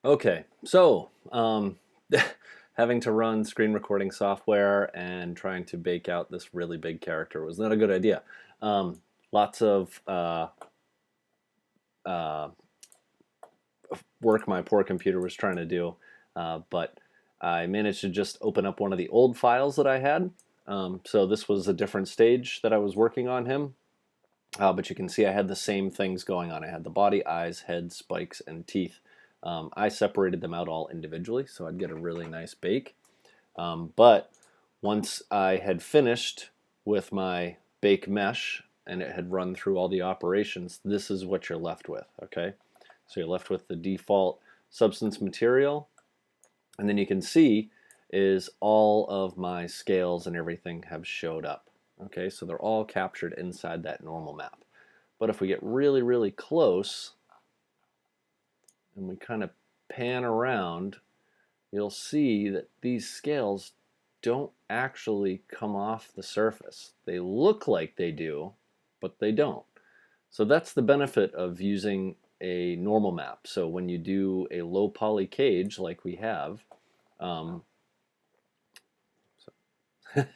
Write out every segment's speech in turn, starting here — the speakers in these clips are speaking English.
Okay, so having to run screen recording software and trying to bake out this really big character was not a good idea. Lots of uh, work my poor computer was trying to do, but I managed to just open up one of the old files that I had. So this was a different stage that I was working on him, but you can see I had the same things going on. I had the body, eyes, head, spikes, and teeth. I separated them out all individually, so I'd get a really nice bake. But once I had finished with my bake mesh and it had run through all the operations, this is what you're left with, okay? So you're left with the default substance material, and then you can see is all of my scales and everything have showed up. Okay, so they're all captured inside that normal map. But if we get really, really close and we kind of pan around, you'll see that these scales don't actually come off the surface. They look like they do, but they don't. So that's the benefit of using a normal map. So when you do a low poly cage like we have,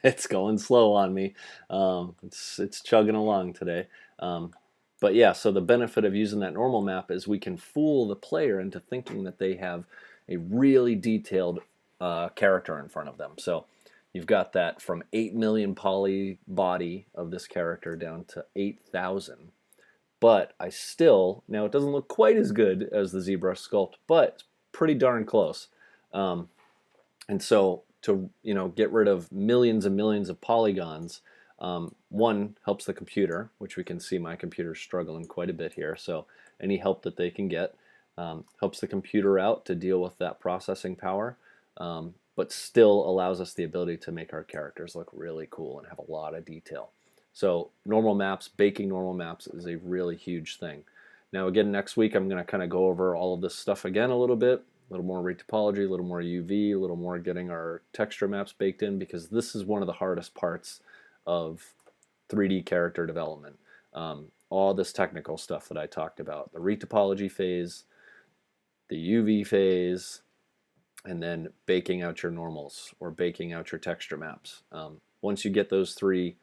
it's going slow on me. It's chugging along today. But yeah, so the benefit of using that normal map is we can fool the player into thinking that they have a really detailed character in front of them. So you've got that from 8 million poly body of this character down to 8,000. But I still, now it doesn't look quite as good as the ZBrush sculpt, but it's pretty darn close. And so to get rid of millions and millions of polygons, one helps the computer, which we can see my computer's struggling quite a bit here. So any help that they can get helps the computer out to deal with that processing power, but still allows us the ability to make our characters look really cool and have a lot of detail. So normal maps, baking normal maps is a really huge thing. Now again, next week I'm going to kind of go over all of this stuff again a little bit. A little more retopology, a little more UV, a little more getting our texture maps baked in, because this is one of the hardest parts of 3D character development. All this technical stuff that I talked about, the retopology phase, the UV phase, and then baking out your normals or baking out your texture maps. Once you get those three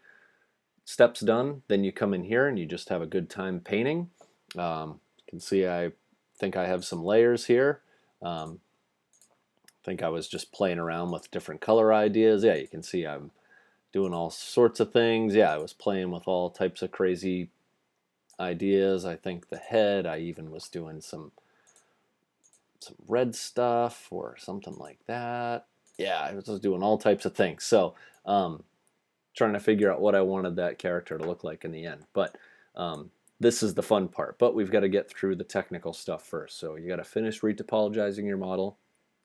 steps done, then you come in here and you just have a good time painting. You can see I think I have some layers here. I think I was just playing around with different color ideas. Yeah, you can see I'm doing all sorts of things. Yeah, I was playing with all types of crazy ideas. I think the head, I even was doing some red stuff or something like that. Yeah, I was just doing all types of things. So trying to figure out what I wanted that character to look like in the end. But this is the fun part. But we've got to get through the technical stuff first. So you got to finish retopologizing your model,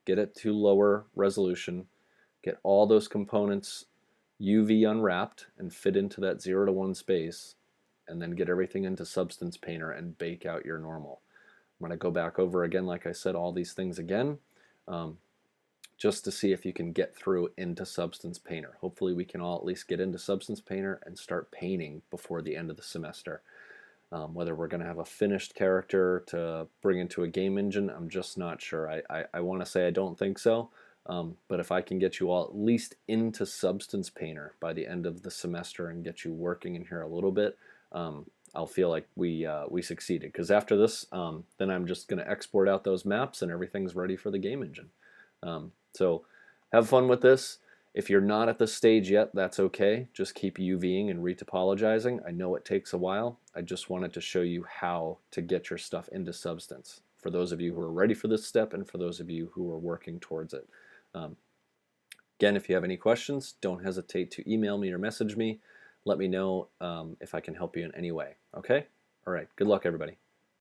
get it to lower resolution, get all those components UV unwrapped and fit into that 0 to 1 space, and then get everything into Substance Painter and bake out your normal. I'm going to go back over again, like I said, all these things again, just to see if you can get through into Substance Painter. Hopefully we can all at least get into Substance Painter and start painting before the end of the semester. Whether we're going to have a finished character to bring into a game engine, I'm just not sure. I want to say I don't think so, but if I can get you all at least into Substance Painter by the end of the semester and get you working in here a little bit, I'll feel like we succeeded. Because after this, then I'm just going to export out those maps and everything's ready for the game engine. So have fun with this. If you're not at this stage yet, that's okay. Just keep UVing and retopologizing. I know it takes a while. I just wanted to show you how to get your stuff into Substance, for those of you who are ready for this step and for those of you who are working towards it. Again, if you have any questions, don't hesitate to email me or message me. Let me know if I can help you in any way. Okay? All right. Good luck, everybody.